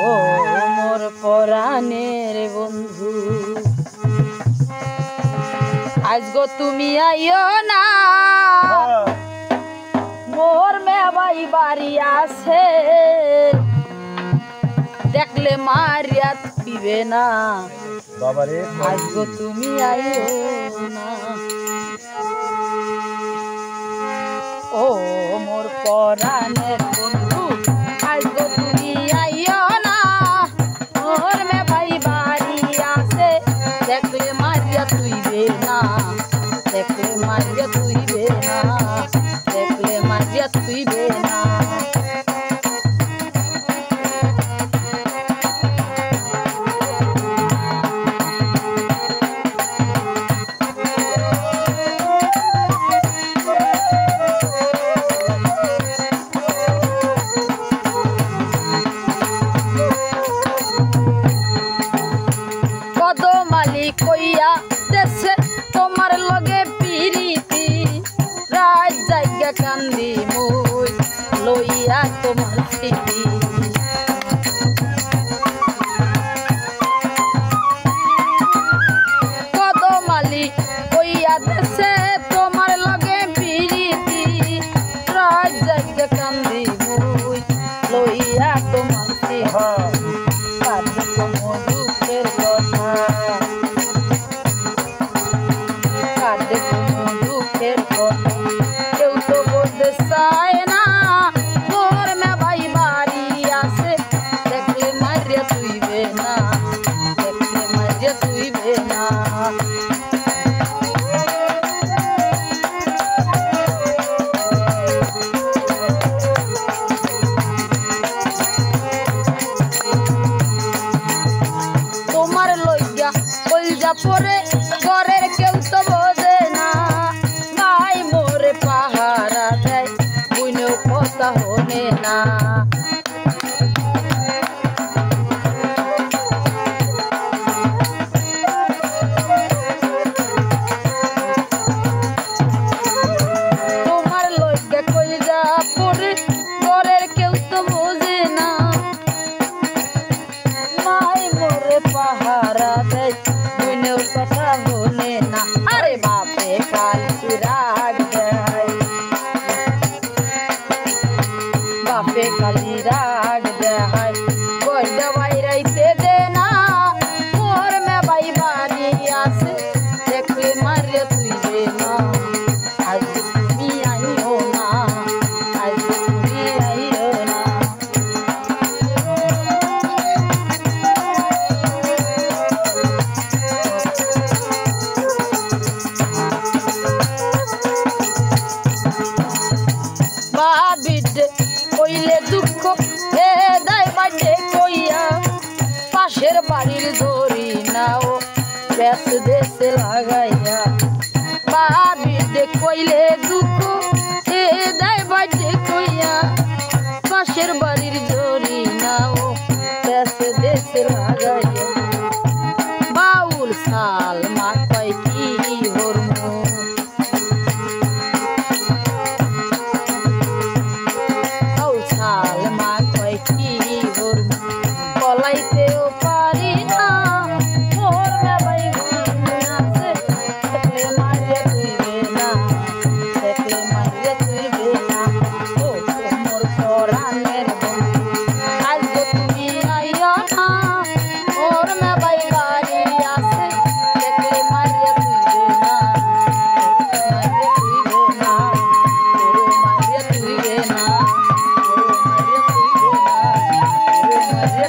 ও মোর পরাণের বন্ধু, আজ গো তুমি আইও না, মোর মেবাই বাড়ি আছে, দেখলে মারিয়া পিবে না। আজ গো তুমি আইও না, ও মোর পরাণের বন্ধু, আজ গো তুমি আইও না, মোর মেবাই বাড়ি আছে, দেখলে মারিয়া তুইবে না, দেখলে মারিয়া তুইবে না, দেখলে মারিয়া তুইবে না। কইয়া দেশে তোমার লগে পিরিতি, রাত জায়গা কান্দি মুই লইয়া তোমার স্মৃতি। কদমালি কইয়া দেশে তোমার লগে পিরিতি, রাত জায়গা কান্দি মুই লইয়া তোমার স্মৃতি। কাঁদে কোনো দুঃখের কথা, কাঁদে কোনো দুঃখের কথা, কেউ তো বলতে চায় না, মোর মেবাই বাড়ি আছে, দেখলে মারিয়া তুইবে না, দেখলে মারিয়া তুইবে না। তোমার লইয়া কইজা পরে ঘরের কেউ তো বোঝে না, ভাই মোরে পাহারা দেয় বুনেও কথা হনে না। তোমার লইয়া কইজা পরে ঘরের কেউ তো বোঝে না, ভাই মোরে পাহারা দেয় বুনেও কথা হনে না। আরে বাপে কালি রাগ দেয়, বাপে কালি রাগ দেয়, গয়দা বাইরাইতে দে না, মোর মেবাই বাড়ি আছে, দেখলে মারিয়া তুইবে না। আজ তুমি আইও না, আজ তুমি আইও না। বাবিডে কইলে দুঃখ হে দাই বাজে কইয়া, পাশের বাড়ির ধরি নাও ব্যাস দেশে লাগাইয়া। বাবিডে কইলে দুঃখ হে দাই বাজে কইয়া, পাশের বাড়ির ধরি নাও ব্যাস দেশে লাগাইয়া। বাউল সাল মাথায় কি হরমো, শাল মা কয় কি হরমো, কলাইতেও পারি না, মোর মেবাই বাড়ি আছে, দেখলে মারিয়া তুইবে না, দেখলে মারিয়া তুইবে না। ও মোর পরাণের বন্ধু, আজ গো তুমি আইও না, মোর মেবাই বাড়ি আছে, দেখলে মারিয়া তুইবে না, মারিয়া তুইবে না, মারিয়া তুইবে না, মারিয়া তুইবে না, মারিয়া